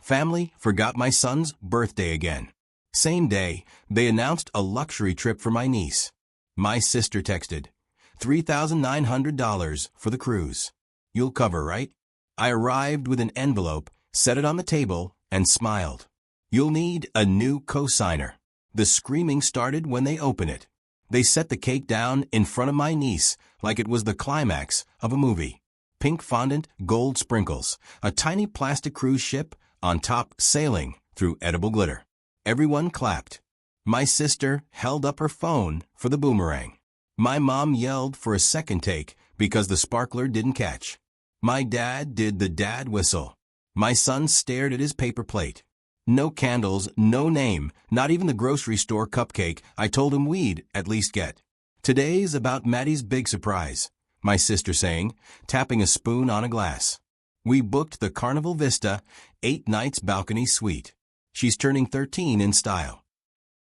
Family forgot my son's birthday again. Same day, they announced a luxury trip for my niece. My sister texted, $3,900 for the cruise. You'll cover, right? I arrived with an envelope, set it on the table, and smiled. You'll need a new cosigner. The screaming started when they opened it. They set the cake down in front of my niece like it was the climax of a movie. Pink fondant, gold sprinkles, a tiny plastic cruise ship on top sailing through edible glitter. Everyone clapped. My sister held up her phone for the boomerang. My mom yelled for a second take because the sparkler didn't catch. My dad did the dad whistle. My son stared at his paper plate. No candles, no name, not even the grocery store cupcake I told him we'd at least get. Today's about Maddie's big surprise, my sister saying, tapping a spoon on a glass. We booked the Carnival Vista 8 nights balcony suite. She's turning 13 in style.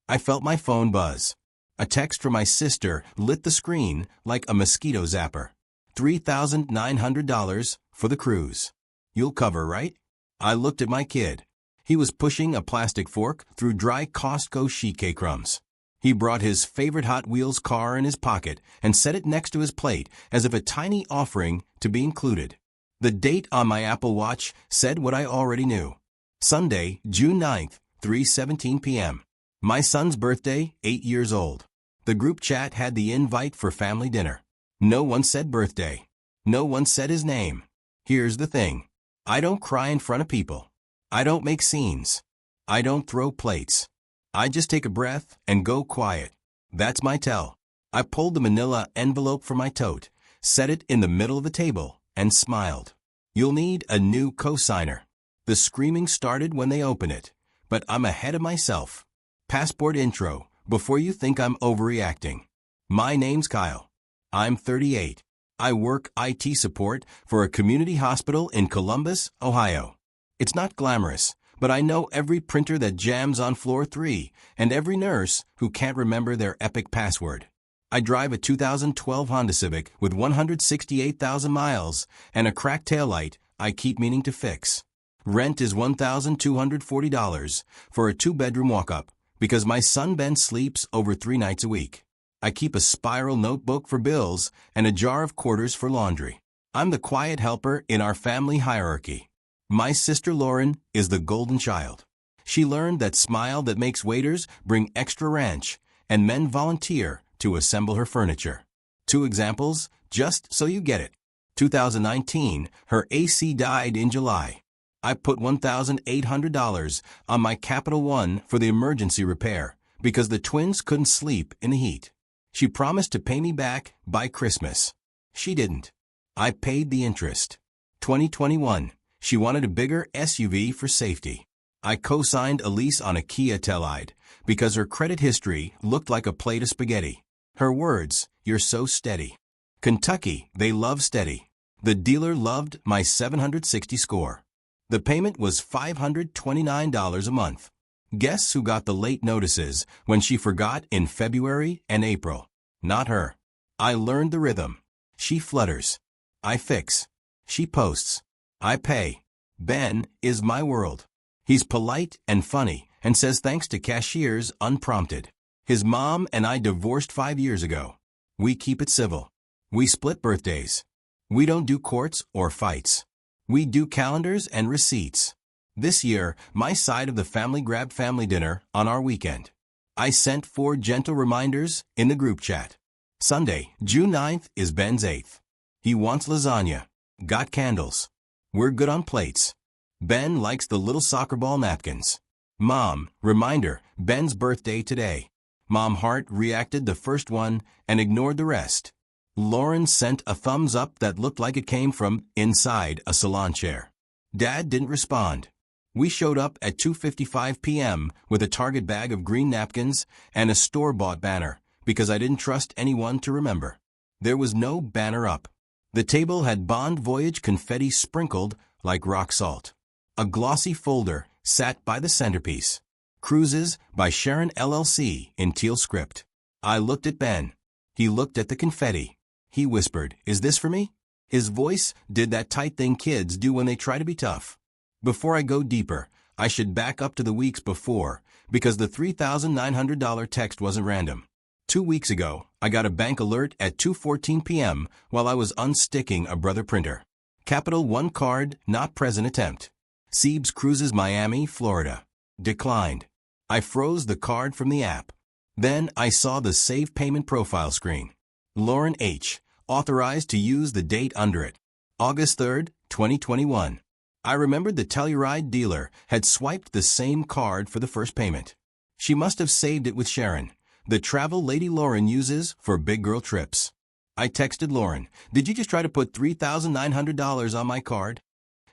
I felt my phone buzz. A text from my sister lit the screen like a mosquito zapper. $3,900 for the cruise. You'll cover, right? I looked at my kid. He was pushing a plastic fork through dry Costco sheet cake crumbs. He brought his favorite Hot Wheels car in his pocket and set it next to his plate as if a tiny offering to be included. The date on my Apple Watch said what I already knew. Sunday, June 9th, 3:17 p.m. My son's birthday, 8 years old. The group chat had the invite for family dinner. No one said birthday. No one said his name. Here's the thing. I don't cry in front of people. I don't make scenes. I don't throw plates. I just take a breath and go quiet. That's my tell. I pulled the manila envelope from my tote, set it in the middle of the table, and smiled. You'll need a new cosigner. The screaming started when they opened it, but I'm ahead of myself. Passport intro, before you think I'm overreacting. My name's Kyle. I'm 38. I work IT support for a community hospital in Columbus, Ohio. It's not glamorous, but I know every printer that jams on floor 3 and every nurse who can't remember their epic password. I drive a 2012 Honda Civic with 168,000 miles and a cracked taillight I keep meaning to fix. Rent is $1,240 for a 2-bedroom walk-up because my son Ben sleeps over 3 nights a week. I keep a spiral notebook for bills and a jar of quarters for laundry. I'm the quiet helper in our family hierarchy. My sister Lauren is the golden child. She learned that smile that makes waiters bring extra ranch and men volunteer to assemble her furniture. 2 examples, just so you get it. 2019, her AC died in July. I put $1,800 on my Capital One for the emergency repair because the twins couldn't sleep in the heat. She promised to pay me back by Christmas. She didn't. I paid the interest. 2021. She wanted a bigger SUV for safety. I co-signed a lease on a Kia Telluride because her credit history looked like a plate of spaghetti. Her words, "You're so steady." Kentucky, they love steady. The dealer loved my 760 score. The payment was $529 a month. Guess who got the late notices when she forgot in February and April? Not her. I learned the rhythm. She flutters. I fix. She posts. I pay. Ben is my world. He's polite and funny and says thanks to cashiers unprompted. His mom and I divorced 5 years ago. We keep it civil. We split birthdays. We don't do courts or fights. We do calendars and receipts. This year, my side of the family grabbed family dinner on our weekend. I sent 4 gentle reminders in the group chat. Sunday, June 9th is Ben's 8th. He wants lasagna. Got candles. We're good on plates. Ben likes the little soccer ball napkins. Mom, reminder, Ben's birthday today. Mom heart reacted the first one and ignored the rest. Lauren sent a thumbs up that looked like it came from inside a salon chair. Dad didn't respond. We showed up at 2:55 p.m. with a Target bag of green napkins and a store-bought banner because I didn't trust anyone to remember. There was no banner up. The table had Bond Voyage confetti sprinkled like rock salt. A glossy folder sat by the centerpiece. Cruises by Sharon LLC in teal script. I looked at Ben. He looked at the confetti. He whispered, "Is this for me?" His voice did that tight thing kids do when they try to be tough. Before I go deeper, I should back up to the weeks before, because the $3,900 text wasn't random. 2 weeks ago, I got a bank alert at 2:14 p.m. while I was unsticking a Brother printer. Capital One card, not present attempt. Seebs Cruises Miami, Florida. Declined. I froze the card from the app. Then I saw the Save Payment profile screen. Lauren H. Authorized to use the date under it. August 3, 2021. I remembered the Telluride dealer had swiped the same card for the first payment. She must have saved it with Sharon, the travel lady Lauren uses for big girl trips. I texted Lauren, "Did you just try to put $3,900 on my card?"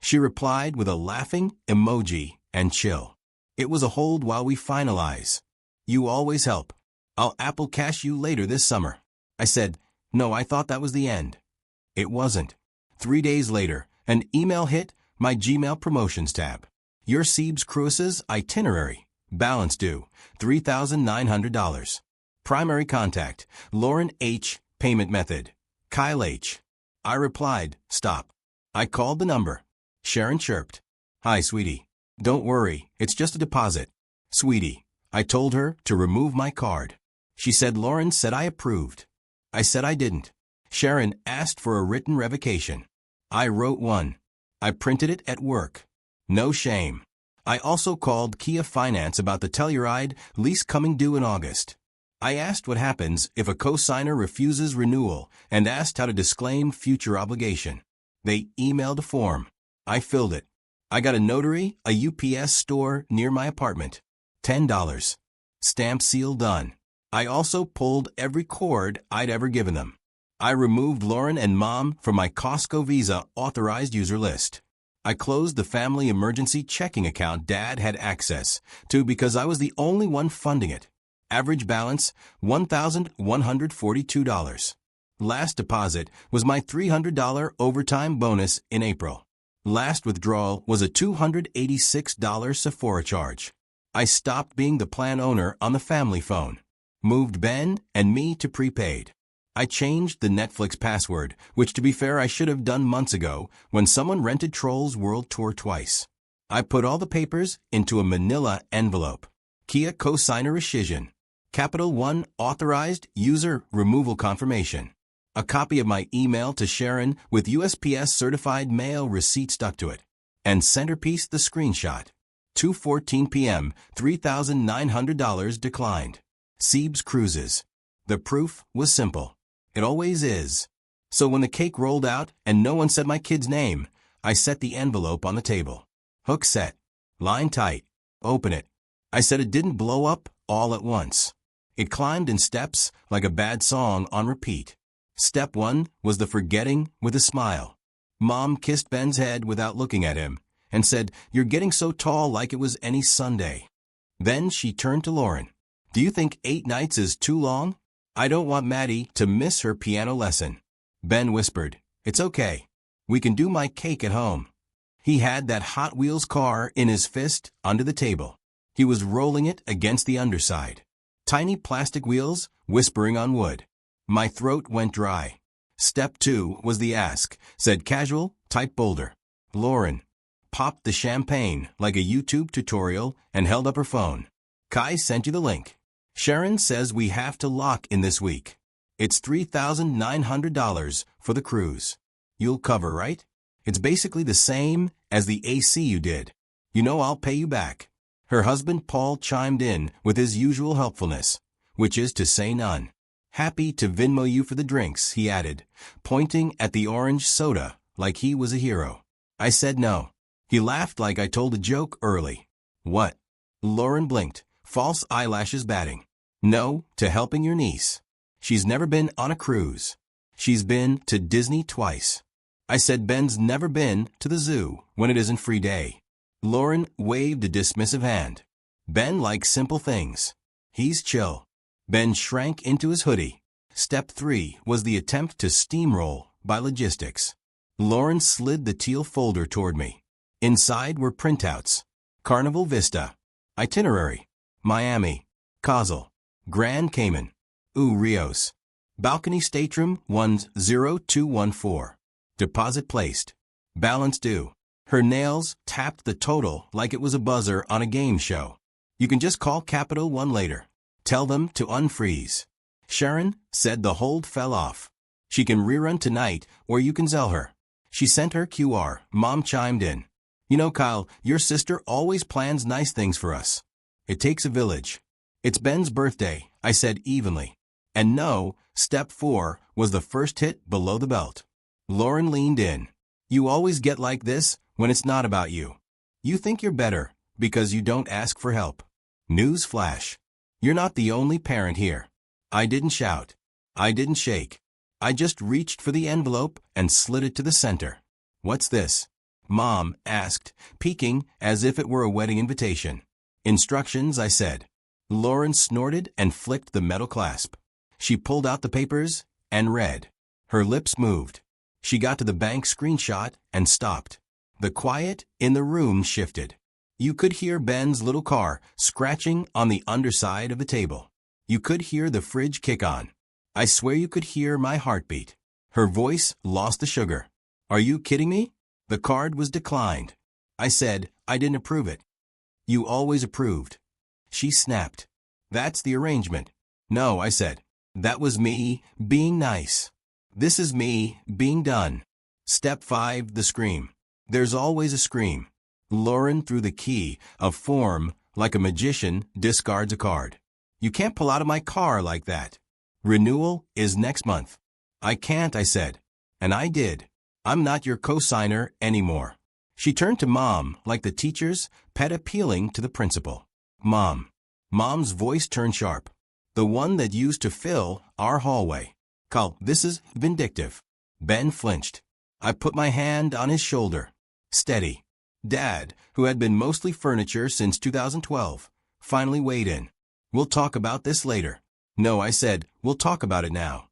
She replied with a laughing emoji and chill. "It was a hold while we finalize. You always help. I'll Apple Cash you later this summer." I said, "No, I thought that was the end." It wasn't. 3 days later, an email hit my Gmail promotions tab. Your Seebs Cruises itinerary. Balance due, $3,900. Primary contact, Lauren H. Payment method, Kyle H. I replied, "Stop." I called the number. Sharon chirped, "Hi, sweetie. Don't worry, it's just a deposit." "Sweetie." I told her to remove my card. She said Lauren said I approved. I said I didn't. Sharon asked for a written revocation. I wrote one. I printed it at work. No shame. I also called Kia Finance about the Telluride lease coming due in August. I asked what happens if a co-signer refuses renewal and asked how to disclaim future obligation. They emailed a form. I filled it. I got a notary, a UPS store near my apartment. $10. Stamp seal done. I also pulled every cord I'd ever given them. I removed Lauren and Mom from my Costco Visa authorized user list. I closed the family emergency checking account Dad had access to because I was the only one funding it. Average balance, $1,142. Last deposit was my $300 overtime bonus in April. Last withdrawal was a $286 Sephora charge. I stopped being the plan owner on the family phone. Moved Ben and me to prepaid. I changed the Netflix password, which to be fair I should have done months ago when someone rented Trolls World Tour twice. I put all the papers into a manila envelope. Kia cosigner rescission. Capital One authorized user removal confirmation. A copy of my email to Sharon with USPS certified mail receipt stuck to it. And centerpiece the screenshot. 2:14 p.m., $3,900 declined. Seebs Cruises. The proof was simple. It always is. So when the cake rolled out and no one said my kid's name, I set the envelope on the table. Hook set. Line tight. Open it. I said it didn't blow up all at once. It climbed in steps like a bad song on repeat. Step 1 was the forgetting with a smile. Mom kissed Ben's head without looking at him and said, "You're getting so tall like it was any Sunday." Then she turned to Lauren. "Do you think 8 nights is too long? I don't want Maddie to miss her piano lesson." Ben whispered, "It's okay. We can do my cake at home." He had that Hot Wheels car in his fist under the table. He was rolling it against the underside. Tiny plastic wheels whispering on wood. My throat went dry. Step 2 was the ask, said casual, type bolder. Lauren popped the champagne like a YouTube tutorial and held up her phone. "Kai sent you the link. Sharon says we have to lock in this week. It's $3,900 for the cruise. You'll cover, right? It's basically the same as the AC you did. You know I'll pay you back." Her husband Paul chimed in with his usual helpfulness, which is to say none. "Happy to Venmo you for the drinks," he added, pointing at the orange soda like he was a hero. I said no. He laughed like I told a joke early. "What?" Lauren blinked, false eyelashes batting. "No, to helping your niece. She's never been on a cruise. She's been to Disney twice." I said Ben's never been to the zoo when it isn't free day. Lauren waved a dismissive hand. "Ben likes simple things. He's chill." Ben shrank into his hoodie. Step 3 was the attempt to steamroll by logistics. Lauren slid the teal folder toward me. Inside were printouts. Carnival Vista. Itinerary. Miami. Cozal. Grand Cayman. Rios. Balcony Stateroom 10214. Deposit placed. Balance due. Her nails tapped the total like it was a buzzer on a game show. You can just call Capital One later. Tell them to unfreeze. Sharon said the hold fell off. She can rerun tonight or you can sell her. She sent her QR. Mom chimed in. You know, Kyle, your sister always plans nice things for us. It takes a village. It's Ben's birthday, I said evenly. And no, step 4 was the first hit below the belt. Lauren leaned in. You always get like this when it's not about you. You think you're better because you don't ask for help. News flash. You're not the only parent here. I didn't shout. I didn't shake. I just reached for the envelope and slid it to the center. What's this? Mom asked, peeking as if it were a wedding invitation. Instructions, I said. Lauren snorted and flicked the metal clasp. She pulled out the papers and read. Her lips moved. She got to the bank screenshot and stopped. The quiet in the room shifted. You could hear Ben's little car scratching on the underside of the table. You could hear the fridge kick on. I swear you could hear my heartbeat. Her voice lost the sugar. Are you kidding me? The card was declined. I said, I didn't approve it. You always approved. She snapped. That's the arrangement. No, I said. That was me being nice. This is me being done. Step 5, the scream. There's always a scream. Lauren threw the key of form like a magician discards a card. You can't pull out of my car like that. Renewal is next month. I can't, I said. And I did. I'm not your co-signer anymore. She turned to Mom like the teacher's pet appealing to the principal. Mom. Mom's voice turned sharp. The one that used to fill our hallway. Kyle, this is vindictive. Ben flinched. I put my hand on his shoulder. Steady. Dad, who had been mostly furniture since 2012, finally weighed in. We'll talk about this later. No, I said, we'll talk about it now.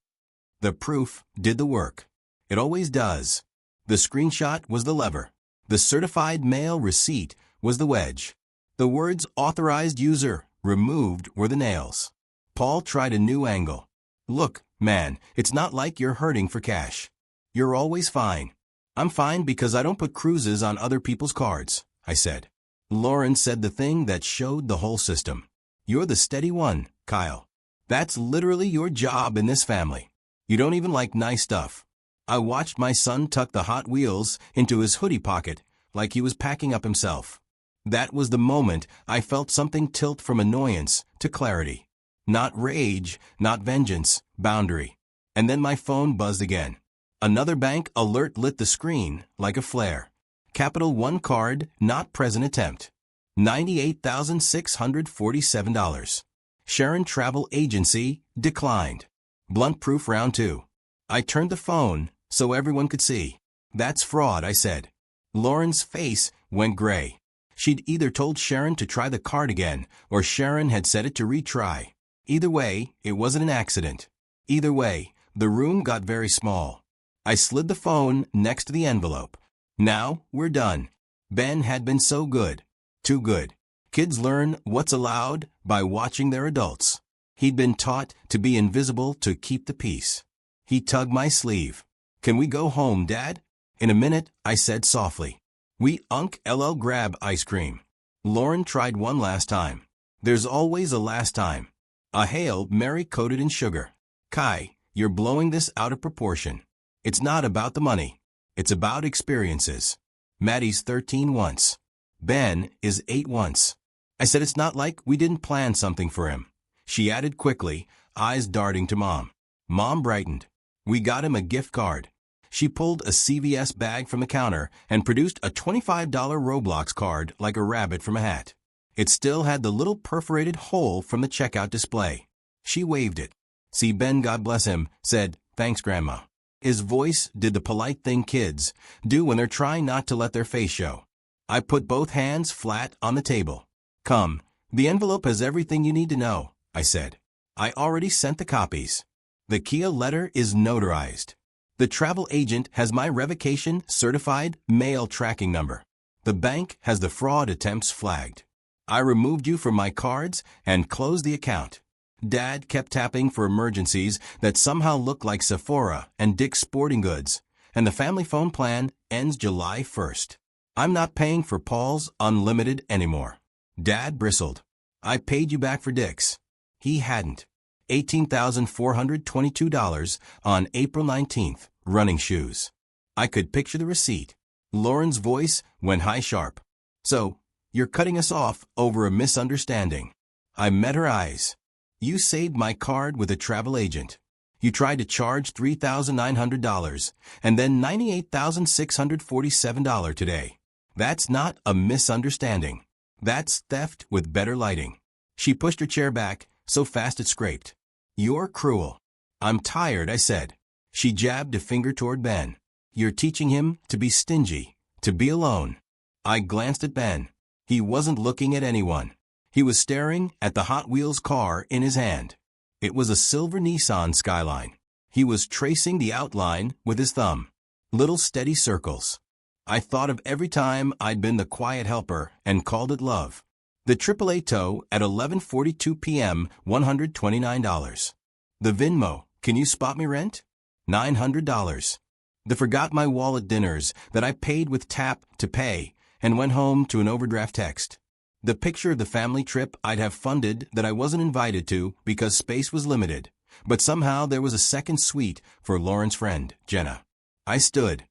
The proof did the work. It always does. The screenshot was the lever. The certified mail receipt was the wedge. The words authorized user removed were the nails. Paul tried a new angle. Look, man, it's not like you're hurting for cash. You're always fine. I'm fine because I don't put cruises on other people's cards, I said. Lauren said the thing that showed the whole system. You're the steady one, Kyle. That's literally your job in this family. You don't even like nice stuff. I watched my son tuck the Hot Wheels into his hoodie pocket like he was packing up himself. That was the moment I felt something tilt from annoyance to clarity. Not rage, not vengeance, boundary. And then my phone buzzed again. Another bank alert lit the screen like a flare. Capital One card not present attempt. $98,647. Sharon Travel Agency declined. Blunt proof round 2. I turned the phone so everyone could see. That's fraud, I said. Lauren's face went gray. She'd either told Sharon to try the card again or Sharon had set it to retry. Either way, it wasn't an accident. Either way, the room got very small. I slid the phone next to the envelope. Now, we're done. Ben had been so good. Too good. Kids learn what's allowed by watching their adults. He'd been taught to be invisible to keep the peace. He tugged my sleeve. Can we go home, Dad? In a minute, I said softly. We LL grab ice cream. Lauren tried one last time. There's always a last time. A Hail Mary coated in sugar. Kai, you're blowing this out of proportion. It's not about the money. It's about experiences. Maddie's 13 once. Ben is 8 once. I said it's not like we didn't plan something for him. She added quickly, eyes darting to Mom. Mom brightened. We got him a gift card. She pulled a CVS bag from the counter and produced a $25 Roblox card like a rabbit from a hat. It still had the little perforated hole from the checkout display. She waved it. See, Ben, God bless him, said, "Thanks, Grandma." His voice did the polite thing kids do when they're trying not to let their face show. I put both hands flat on the table. Come, the envelope has everything you need to know, I said. I already sent the copies. The Kia letter is notarized. The travel agent has my revocation certified mail tracking number. The bank has the fraud attempts flagged. I removed you from my cards and closed the account. Dad kept tapping for emergencies that somehow looked like Sephora and Dick's Sporting Goods, and the family phone plan ends July 1st. I'm not paying for Paul's Unlimited anymore. Dad bristled. I paid you back for Dick's. He hadn't. $18,422 on April 19th, running shoes. I could picture the receipt. Lauren's voice went high sharp. So, you're cutting us off over a misunderstanding. I met her eyes. You saved my card with a travel agent. You tried to charge $3,900 and then $98,647 today. That's not a misunderstanding. That's theft with better lighting. She pushed her chair back so fast it scraped. You're cruel. I'm tired, I said. She jabbed a finger toward Ben. You're teaching him to be stingy, to be alone. I glanced at Ben. He wasn't looking at anyone. He was staring at the Hot Wheels car in his hand. It was a silver Nissan Skyline. He was tracing the outline with his thumb. Little steady circles. I thought of every time I'd been the quiet helper and called it love. The AAA tow at 11:42 p.m., $129. The Venmo, can you spot me rent? $900. The forgot my wallet dinners that I paid with tap to pay and went home to an overdraft text. The picture of the family trip I'd have funded that I wasn't invited to because space was limited, but somehow there was a second suite for Lauren's friend, Jenna. I stood.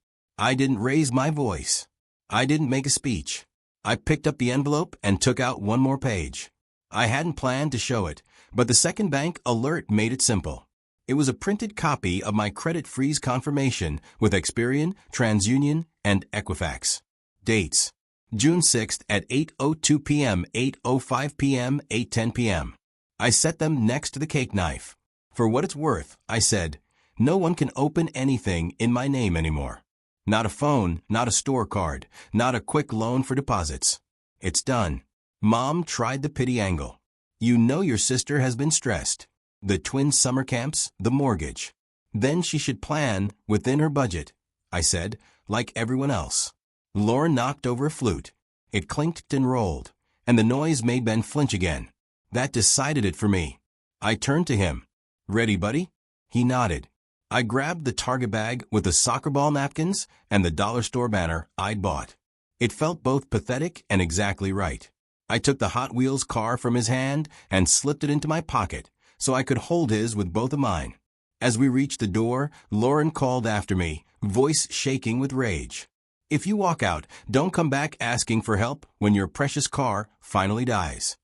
I didn't raise my voice. I didn't make a speech. I picked up the envelope and took out one more page. I hadn't planned to show it, but the second bank alert made it simple. It was a printed copy of my credit freeze confirmation with Experian, TransUnion, and Equifax. Dates: June 6th at 8:02 p.m., 8:05 p.m., 8:10 p.m. I set them next to the cake knife. For what it's worth, I said, no one can open anything in my name anymore. Not a phone, not a store card, not a quick loan for deposits. It's done. Mom tried the pity angle. You know your sister has been stressed. The twin summer camps, the mortgage. Then she should plan within her budget, I said, like everyone else. Lauren knocked over a flute. It clinked and rolled, and the noise made Ben flinch again. That decided it for me. I turned to him. Ready, buddy? He nodded. I grabbed the Target bag with the soccer ball napkins and the dollar store banner I'd bought. It felt both pathetic and exactly right. I took the Hot Wheels car from his hand and slipped it into my pocket so I could hold his with both of mine. As we reached the door, Lauren called after me, voice shaking with rage. If you walk out, don't come back asking for help when your precious car finally dies.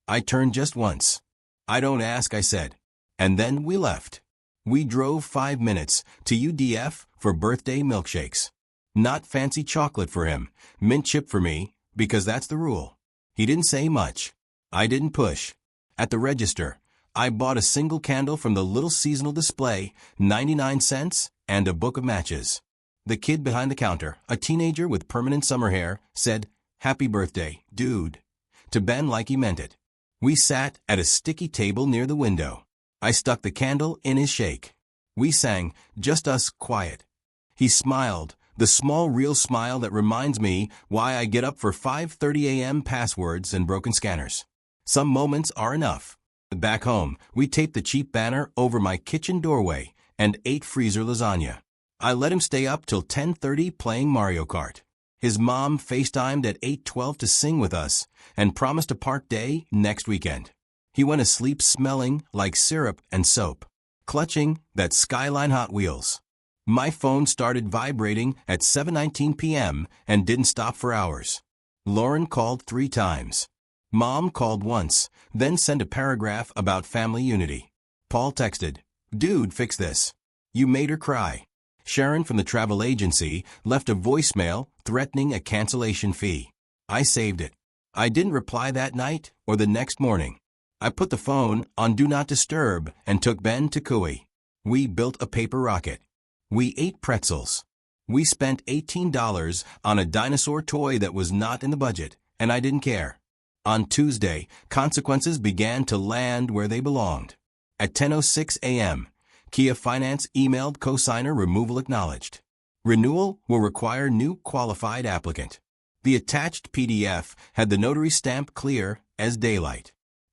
I turned just once. I don't ask, I said. And then we left. We drove 5 minutes to UDF for birthday milkshakes. Not fancy chocolate for him, mint chip for me, because that's the rule. He didn't say much. I didn't push. At the register, I bought a single candle from the little seasonal display, 99 cents, and a book of matches. The kid behind the counter, a teenager with permanent summer hair, said, "Happy birthday, dude," to Ben like he meant it. We sat at a sticky table near the window. I stuck the candle in his shake. We sang, just us, quiet. He smiled, the small real smile that reminds me why I get up for 5:30 a.m. passwords and broken scanners. Some moments are enough. Back home, we taped the cheap banner over my kitchen doorway and ate freezer lasagna. I let him stay up till 10:30 playing Mario Kart. His mom FaceTimed at 8:12 to sing with us and promised a park day next weekend. He went asleep smelling like syrup and soap, clutching that Skyline Hot Wheels. My phone started vibrating at 7:19 p.m. and didn't stop for hours. Lauren called 3 times. Mom called once, then sent a paragraph about family unity. Paul texted, "Dude, fix this. You made her cry." Sharon from the travel agency left a voicemail threatening a cancellation fee. I saved it. I didn't reply that night or the next morning. I put the phone on Do Not Disturb and took Ben to Kauai. We built a paper rocket. We ate pretzels. We spent $18 on a dinosaur toy that was not in the budget, and I didn't care. On Tuesday, consequences began to land where they belonged. At 10:06 a.m., Kia Finance emailed cosigner removal acknowledged. Renewal will require new qualified applicant. The attached PDF had the notary stamp clear as daylight.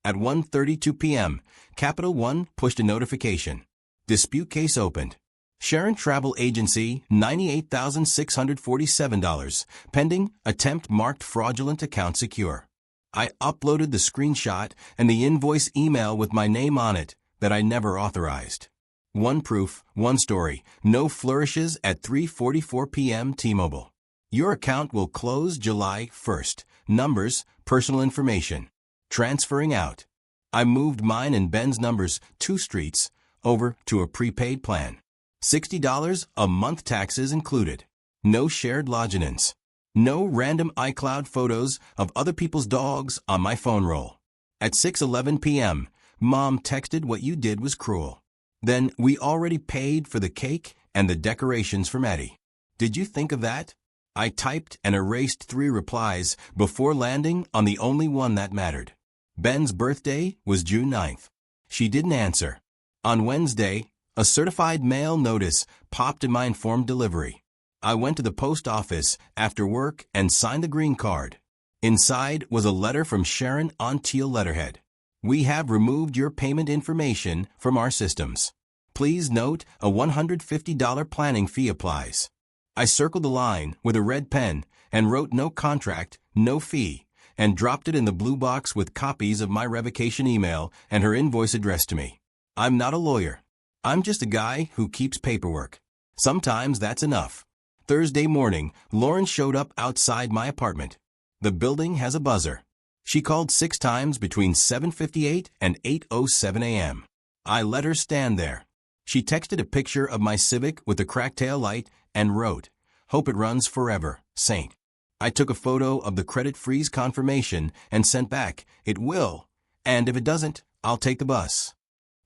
At 1:32 p.m., Capital One pushed a notification. Dispute case opened. Sharon Travel Agency, $98,647, pending, attempt marked fraudulent account secure. I uploaded the screenshot and the invoice email with my name on it that I never authorized. One proof, one story, no flourishes at 3:44 p.m. T-Mobile. Your account will close July 1st. Numbers, personal information. Transferring out. I moved mine and Ben's numbers 2 streets over to a prepaid plan. $60 a month, taxes included. No shared login-ins. No random iCloud photos of other people's dogs on my phone roll. At 6:11 p.m., Mom texted what you did was cruel. Then we already paid for the cake and the decorations for Maddie. Did you think of that? I typed and erased 3 replies before landing on the only one that mattered. Ben's birthday was June 9th. She didn't answer. On Wednesday, a certified mail notice popped in my informed delivery. I went to the post office after work and signed the green card. Inside was a letter from Sharon on teal letterhead. We have removed your payment information from our systems. Please note a $150 planning fee applies. I circled the line with a red pen and wrote no contract, no fee, and dropped it in the blue box with copies of my revocation email and her invoice addressed to me. I'm not a lawyer. I'm just a guy who keeps paperwork. Sometimes that's enough. Thursday morning, Lauren showed up outside my apartment. The building has a buzzer. She called 6 times between 7:58 and 8:07 a.m. I let her stand there. She texted a picture of my Civic with the cracked tail light and wrote, "Hope it runs forever, Saint." I took a photo of the credit freeze confirmation and sent back, "It will, and if it doesn't, I'll take the bus."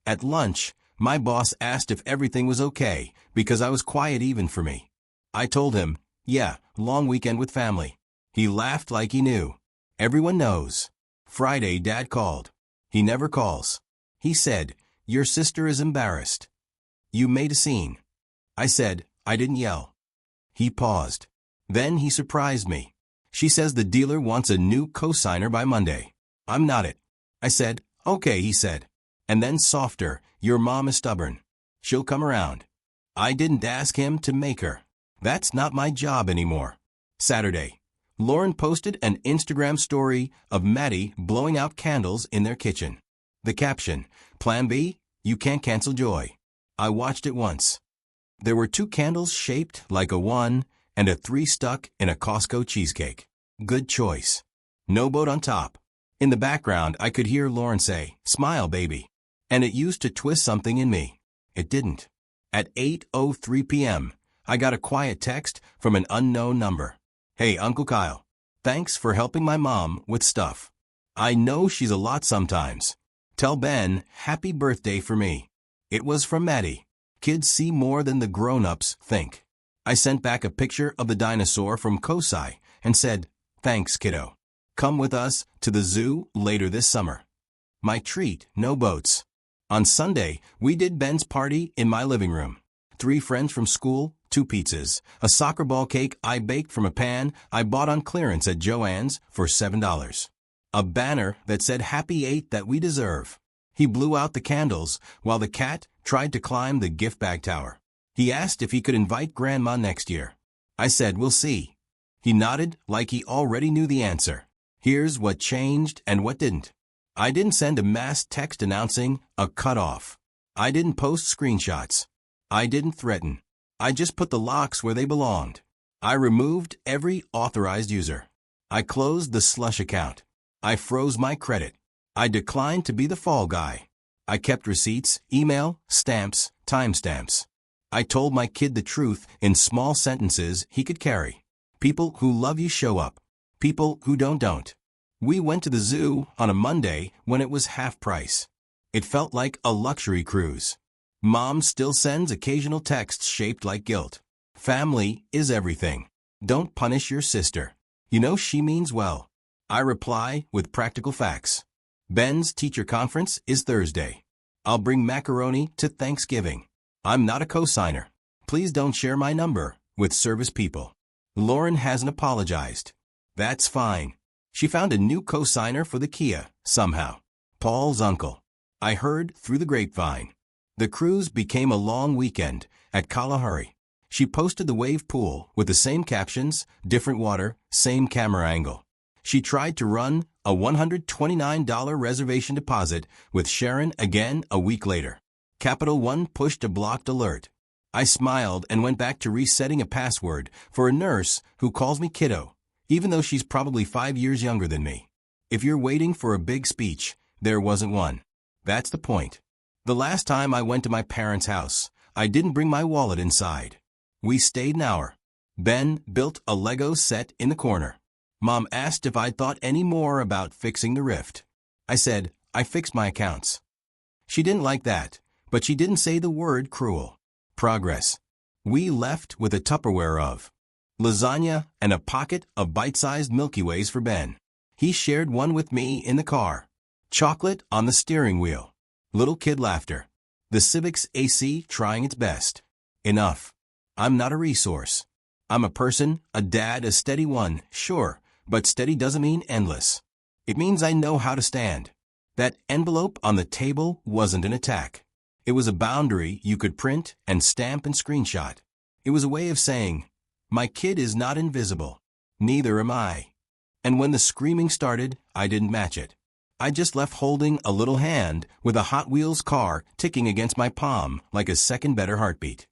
At lunch, my boss asked if everything was okay because I was quiet even for me. I told him, "Yeah, long weekend with family." He laughed like he knew. Everyone knows. Friday, Dad called. He never calls. He said, "Your sister is embarrassed. You made a scene." I said, "I didn't yell." He paused. Then he surprised me. "She says the dealer wants a new cosigner by Monday. I'm not it." I said, "Okay," he said. And then softer, "Your mom is stubborn. She'll come around." I didn't ask him to make her. That's not my job anymore. Saturday, Lauren posted an Instagram story of Maddie blowing out candles in their kitchen. The caption, "Plan B, you can't cancel joy." I watched it once. There were 2 candles shaped like a 1 and a 3 stuck in a Costco cheesecake. Good choice. No boat on top. In the background, I could hear Lauren say, "Smile, baby." And it used to twist something in me. It didn't. At 8:03 p.m., I got a quiet text from an unknown number. "Hey, Uncle Kyle. Thanks for helping my mom with stuff. I know she's a lot sometimes. Tell Ben happy birthday for me." It was from Maddie. Kids see more than the grown-ups think. I sent back a picture of the dinosaur from Kosai and said, "Thanks, kiddo. Come with us to the zoo later this summer." My treat, no boats. On Sunday, we did Ben's party in my living room. 3 friends from school, 2 pizzas, a soccer ball cake I baked from a pan I bought on clearance at Joann's for $7. A banner that said "Happy 8 that we deserve." He blew out the candles while the cat tried to climb the gift bag tower. He asked if he could invite Grandma next year. I said, "We'll see." He nodded like he already knew the answer. Here's what changed and what didn't. I didn't send a mass text announcing a cutoff. I didn't post screenshots. I didn't threaten. I just put the locks where they belonged. I removed every authorized user. I closed the slush account. I froze my credit. I declined to be the fall guy. I kept receipts, email, stamps, timestamps. I told my kid the truth in small sentences he could carry. People who love you show up. People who don't. We went to the zoo on a Monday when it was half price. It felt like a luxury cruise. Mom still sends occasional texts shaped like guilt. Family is everything. Don't punish your sister. You know she means well. I reply with practical facts. Ben's teacher conference is Thursday. I'll bring macaroni to Thanksgiving. I'm not a cosigner. Please don't share my number with service people. Lauren hasn't apologized. That's fine. She found a new cosigner for the Kia, somehow. Paul's uncle. I heard through the grapevine. The cruise became a long weekend at Kalahari. She posted the wave pool with the same captions, different water, same camera angle. She tried to run a $129 reservation deposit with Sharon again a week later. Capital One pushed a blocked alert. I smiled and went back to resetting a password for a nurse who calls me kiddo, even though she's probably 5 years younger than me. If you're waiting for a big speech, there wasn't one. That's the point. The last time I went to my parents' house, I didn't bring my wallet inside. We stayed an hour. Ben built a Lego set in the corner. Mom asked if I'd thought any more about fixing the rift. I said, I fixed my accounts. She didn't like that, but she didn't say the word cruel. Progress. We left with a Tupperware of lasagna and a pocket of bite-sized Milky Ways for Ben. He shared one with me in the car. Chocolate on the steering wheel. Little kid laughter. The Civic's AC trying its best. Enough. I'm not a resource. I'm a person, a dad, a steady one, sure, but steady doesn't mean endless. It means I know how to stand. That envelope on the table wasn't an attack. It was a boundary you could print and stamp and screenshot. It was a way of saying, my kid is not invisible. Neither am I. And when the screaming started, I didn't match it. I just left holding a little hand with a Hot Wheels car ticking against my palm like a second better heartbeat.